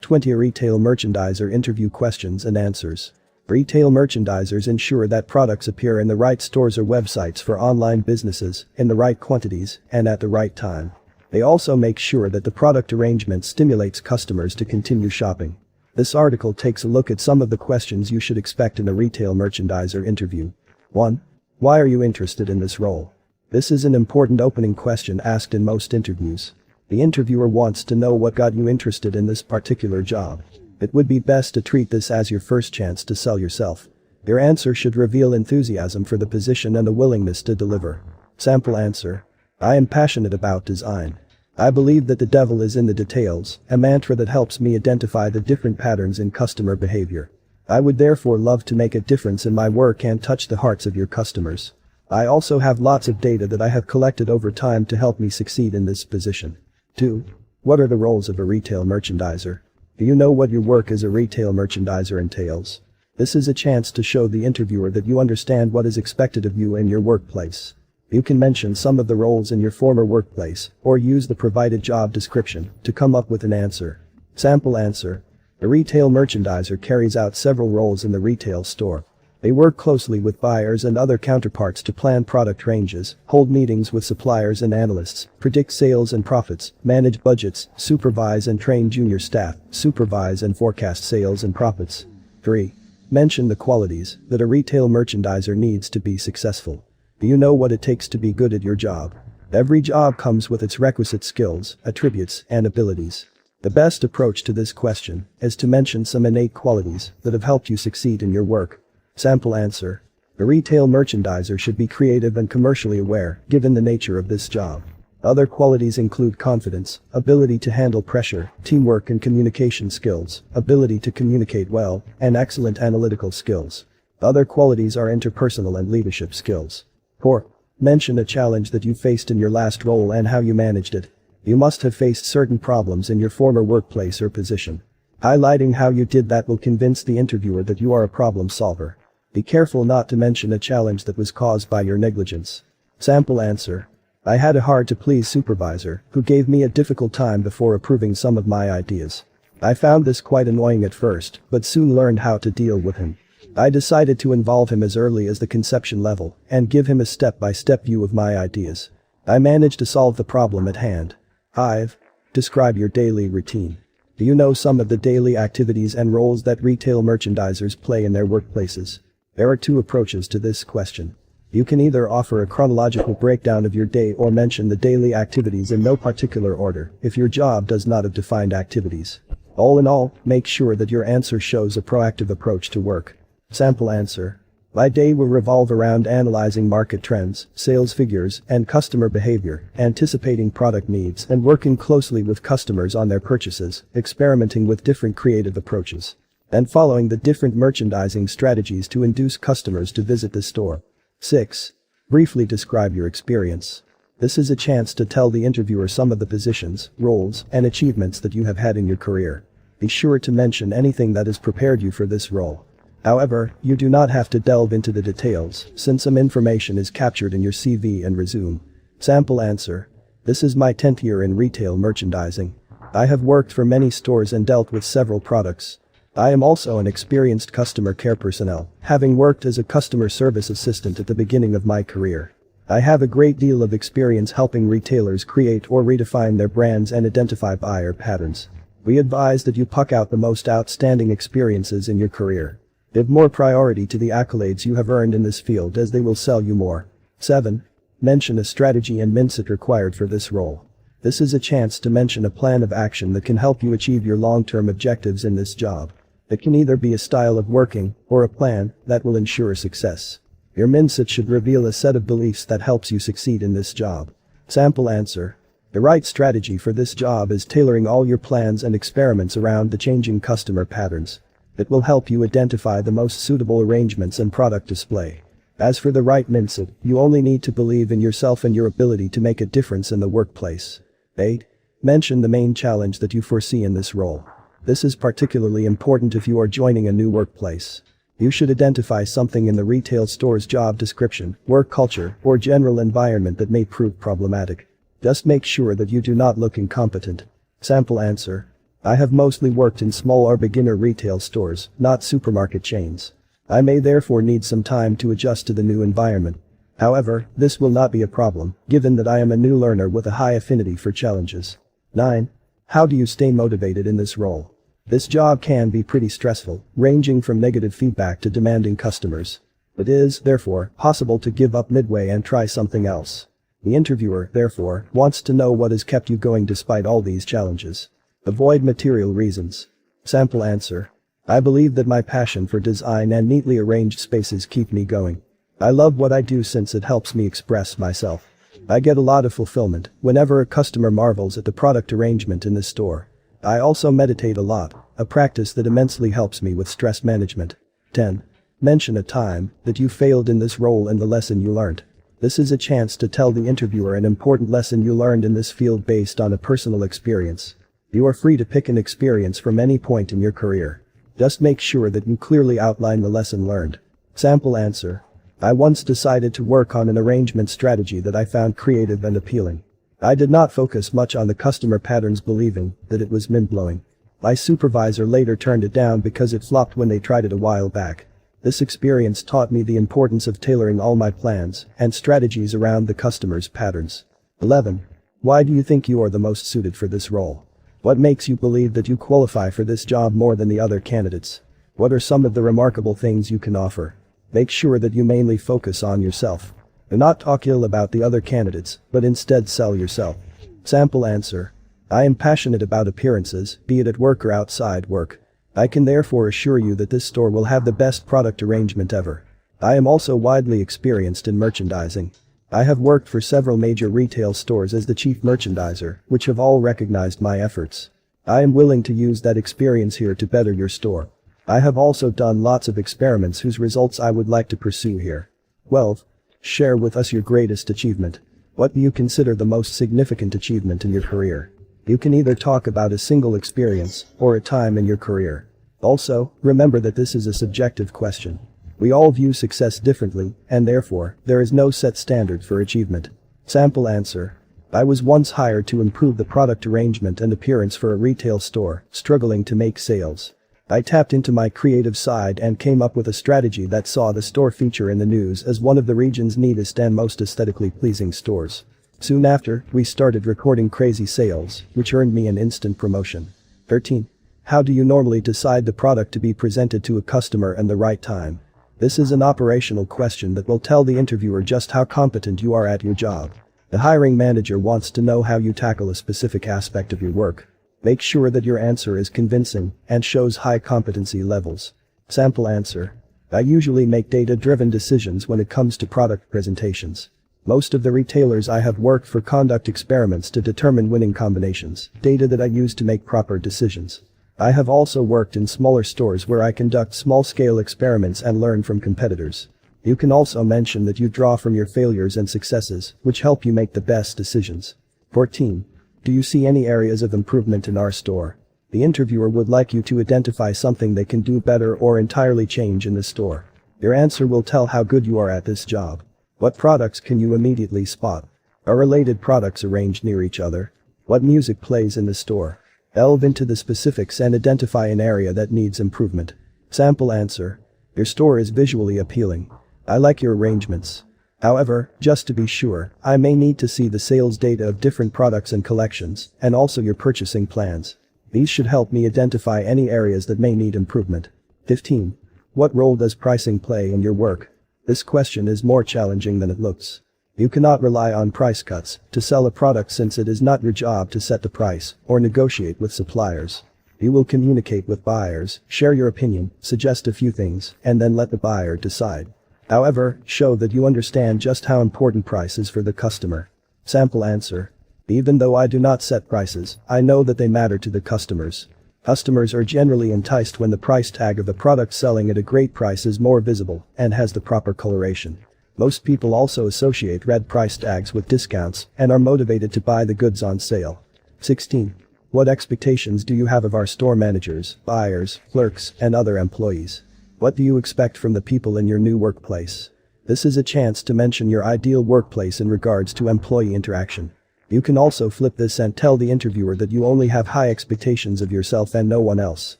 20 Retail merchandiser interview questions and answers. Retail merchandisers ensure that products appear in the right stores or websites for online businesses, in the right quantities, and at the right time. They also make sure that the product arrangement stimulates customers to continue shopping. This article takes a look at some of the questions you should expect in a retail merchandiser interview. 1. Why are you interested in this role? This is an important opening question asked in most interviews. The interviewer wants to know what got you interested in this particular job. It would be best to treat this as your first chance to sell yourself. Your answer should reveal enthusiasm for the position and a willingness to deliver. Sample answer. I am passionate about design. I believe that the devil is in the details, a mantra that helps me identify the different patterns in customer behavior. I would therefore love to make a difference in my work and touch the hearts of your customers. I also have lots of data that I have collected over time to help me succeed in this position. 2. What are the roles of a retail merchandiser? Do you know what your work as a retail merchandiser entails? This is a chance to show the interviewer that you understand what is expected of you in your workplace. You can mention some of the roles in your former workplace, or use the provided job description to come up with an answer. Sample answer. A retail merchandiser carries out several roles in the retail store. They work closely with buyers and other counterparts to plan product ranges, hold meetings with suppliers and analysts, predict sales and profits, manage budgets, supervise and train junior staff, supervise and forecast sales and profits. 3. Mention the qualities that a retail merchandiser needs to be successful. Do you know what it takes to be good at your job? Every job comes with its requisite skills, attributes, and abilities. The best approach to this question is to mention some innate qualities that have helped you succeed in your work. Sample answer. A retail merchandiser should be creative and commercially aware, given the nature of this job. Other qualities include confidence, ability to handle pressure, teamwork and communication skills, ability to communicate well, and excellent analytical skills. Other qualities are interpersonal and leadership skills. 4. Mention a challenge that you faced in your last role and how you managed it. You must have faced certain problems in your former workplace or position. Highlighting how you did that will convince the interviewer that you are a problem solver. Be careful not to mention a challenge that was caused by your negligence. Sample answer. I had a hard-to-please supervisor who gave me a difficult time before approving some of my ideas. I found this quite annoying at first, but soon learned how to deal with him. I decided to involve him as early as the conception level and give him a step-by-step view of my ideas. I managed to solve the problem at hand. 5. Describe your daily routine. Do you know some of the daily activities and roles that retail merchandisers play in their workplaces? There are 2 approaches to this question. You can either offer a chronological breakdown of your day or mention the daily activities in no particular order if your job does not have defined activities. All in all, make sure that your answer shows a proactive approach to work. Sample answer. My day will revolve around analyzing market trends, sales figures, and customer behavior, anticipating product needs and working closely with customers on their purchases, experimenting with different creative approaches, and following the different merchandising strategies to induce customers to visit the store. 6. Briefly describe your experience. This is a chance to tell the interviewer some of the positions, roles, and achievements that you have had in your career. Be sure to mention anything that has prepared you for this role. However, you do not have to delve into the details, since some information is captured in your CV and resume. Sample answer. This is my 10th year in retail merchandising. I have worked for many stores and dealt with several products. I am also an experienced customer care personnel, having worked as a customer service assistant at the beginning of my career. I have a great deal of experience helping retailers create or redefine their brands and identify buyer patterns. We advise that you pick out the most outstanding experiences in your career. Give more priority to the accolades you have earned in this field as they will sell you more. 7. Mention a strategy and mindset required for this role. This is a chance to mention a plan of action that can help you achieve your long-term objectives in this job. It can either be a style of working or a plan that will ensure success. Your mindset should reveal a set of beliefs that helps you succeed in this job. Sample answer. The right strategy for this job is tailoring all your plans and experiments around the changing customer patterns. It will help you identify the most suitable arrangements and product display. As for the right mindset, you only need to believe in yourself and your ability to make a difference in the workplace. 8. Mention the main challenge that you foresee in this role. This is particularly important if you are joining a new workplace. You should identify something in the retail store's job description, work culture, or general environment that may prove problematic. Just make sure that you do not look incompetent. Sample answer. I have mostly worked in small or beginner retail stores, not supermarket chains. I may therefore need some time to adjust to the new environment. However, this will not be a problem, given that I am a new learner with a high affinity for challenges. 9. How do you stay motivated in this role? This job can be pretty stressful, ranging from negative feedback to demanding customers. It is, therefore, possible to give up midway and try something else. The interviewer, therefore, wants to know what has kept you going despite all these challenges. Avoid material reasons. Sample answer. I believe that my passion for design and neatly arranged spaces keep me going. I love what I do since it helps me express myself. I get a lot of fulfillment whenever a customer marvels at the product arrangement in the store. I also meditate a lot, a practice that immensely helps me with stress management. 10. Mention a time that you failed in this role and the lesson you learned. This is a chance to tell the interviewer an important lesson you learned in this field based on a personal experience. You are free to pick an experience from any point in your career. Just make sure that you clearly outline the lesson learned. Sample answer. I once decided to work on an arrangement strategy that I found creative and appealing. I did not focus much on the customer patterns, believing that it was mind-blowing. My supervisor later turned it down because it flopped when they tried it a while back. This experience taught me the importance of tailoring all my plans and strategies around the customer's patterns. 11. Why do you think you are the most suited for this role? What makes you believe that you qualify for this job more than the other candidates? What are some of the remarkable things you can offer? Make sure that you mainly focus on yourself. Do not talk ill about the other candidates, but instead sell yourself. Sample answer. I am passionate about appearances, be it at work or outside work. I can therefore assure you that this store will have the best product arrangement ever. I am also widely experienced in merchandising. I have worked for several major retail stores as the chief merchandiser, which have all recognized my efforts. I am willing to use that experience here to better your store. I have also done lots of experiments whose results I would like to pursue here. 12. Share with us your greatest achievement. What do you consider the most significant achievement in your career? You can either talk about a single experience or a time in your career. Also, remember that this is a subjective question. We all view success differently, and therefore, there is no set standard for achievement. Sample answer. I was once hired to improve the product arrangement and appearance for a retail store, struggling to make sales. I tapped into my creative side and came up with a strategy that saw the store feature in the news as one of the region's neatest and most aesthetically pleasing stores. Soon after, we started recording crazy sales, which earned me an instant promotion. 13. How do you normally decide the product to be presented to a customer and the right time? This is an operational question that will tell the interviewer just how competent you are at your job. The hiring manager wants to know how you tackle a specific aspect of your work. Make sure that your answer is convincing and shows high competency levels. Sample answer. I usually make data-driven decisions when it comes to product presentations. Most of the retailers I have worked for conduct experiments to determine winning combinations, data that I use to make proper decisions. I have also worked in smaller stores where I conduct small-scale experiments and learn from competitors. You can also mention that you draw from your failures and successes, which help you make the best decisions. 14. Do you see any areas of improvement in our store? The interviewer would like you to identify something they can do better or entirely change in the store. Your answer will tell how good you are at this job. What products can you immediately spot? Are related products arranged near each other? What music plays in the store? Delve into the specifics and identify an area that needs improvement. Sample answer. Your store is visually appealing. I like your arrangements. However, just to be sure, I may need to see the sales data of different products and collections, and also your purchasing plans. These should help me identify any areas that may need improvement. 15. What role does pricing play in your work? This question is more challenging than it looks. You cannot rely on price cuts to sell a product since it is not your job to set the price or negotiate with suppliers. You will communicate with buyers, share your opinion, suggest a few things, and then let the buyer decide. However, show that you understand just how important price is for the customer. Sample answer. Even though I do not set prices, I know that they matter to the customers. Customers are generally enticed when the price tag of the product selling at a great price is more visible and has the proper coloration. Most people also associate red price tags with discounts and are motivated to buy the goods on sale. 16. What expectations do you have of our store managers, buyers, clerks, and other employees? What do you expect from the people in your new workplace? This is a chance to mention your ideal workplace in regards to employee interaction. You can also flip this and tell the interviewer that you only have high expectations of yourself and no one else.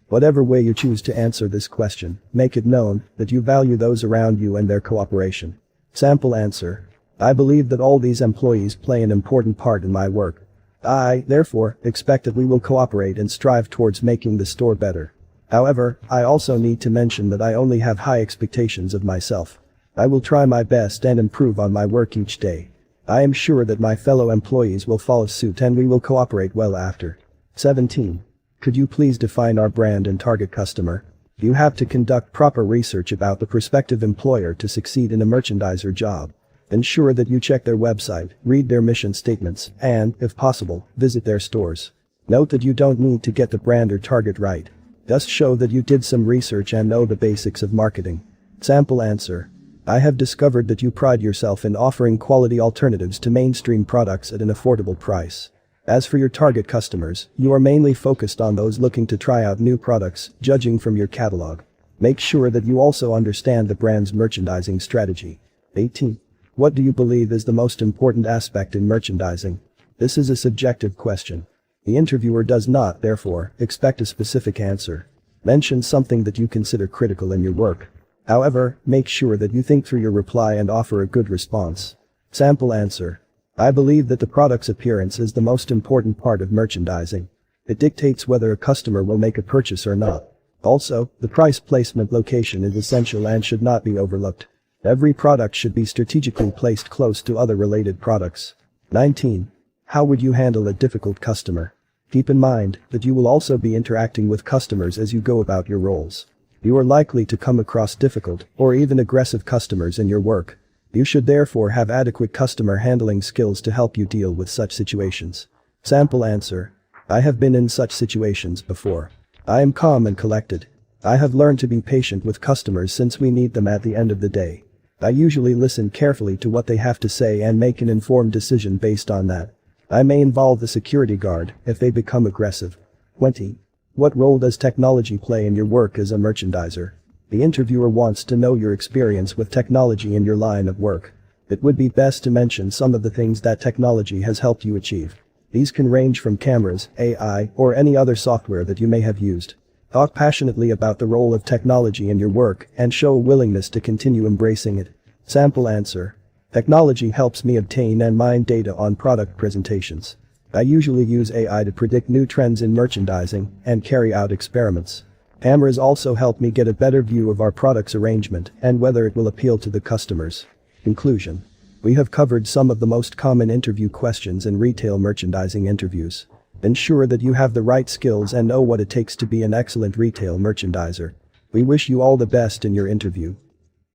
Whatever way you choose to answer this question, make it known that you value those around you and their cooperation. Sample answer. I believe that all these employees play an important part in my work. I, therefore, expect that we will cooperate and strive towards making the store better. However, I also need to mention that I only have high expectations of myself. I will try my best and improve on my work each day. I am sure that my fellow employees will follow suit and we will cooperate well after. 17. Could you please define our brand and target customer? You have to conduct proper research about the prospective employer to succeed in a merchandiser job. Ensure that you check their website, read their mission statements, and, if possible, visit their stores. Note that you don't need to get the brand or target right. Just show that you did some research and know the basics of marketing. Sample answer. I have discovered that you pride yourself in offering quality alternatives to mainstream products at an affordable price. As for your target customers, you are mainly focused on those looking to try out new products, judging from your catalog. Make sure that you also understand the brand's merchandising strategy. 18. What do you believe is the most important aspect in merchandising? This is a subjective question. The interviewer does not, therefore, expect a specific answer. Mention something that you consider critical in your work. However, make sure that you think through your reply and offer a good response. Sample answer. I believe that the product's appearance is the most important part of merchandising. It dictates whether a customer will make a purchase or not. Also, the price placement location is essential and should not be overlooked. Every product should be strategically placed close to other related products. 19. How would you handle a difficult customer? Keep in mind that you will also be interacting with customers as you go about your roles. You are likely to come across difficult or even aggressive customers in your work. You should therefore have adequate customer handling skills to help you deal with such situations. Sample answer. I have been in such situations before. I am calm and collected. I have learned to be patient with customers since we need them at the end of the day. I usually listen carefully to what they have to say and make an informed decision based on that. I may involve the security guard if they become aggressive. 20. What role does technology play in your work as a merchandiser? The interviewer wants to know your experience with technology in your line of work. It would be best to mention some of the things that technology has helped you achieve. These can range from cameras, AI, or any other software that you may have used. Talk passionately about the role of technology in your work and show a willingness to continue embracing it. Sample answer. Technology helps me obtain and mine data on product presentations. I usually use AI to predict new trends in merchandising and carry out experiments. Cameras also help me get a better view of our product's arrangement and whether it will appeal to the customers. Conclusion. We have covered some of the most common interview questions in retail merchandising interviews. Ensure that you have the right skills and know what it takes to be an excellent retail merchandiser. We wish you all the best in your interview.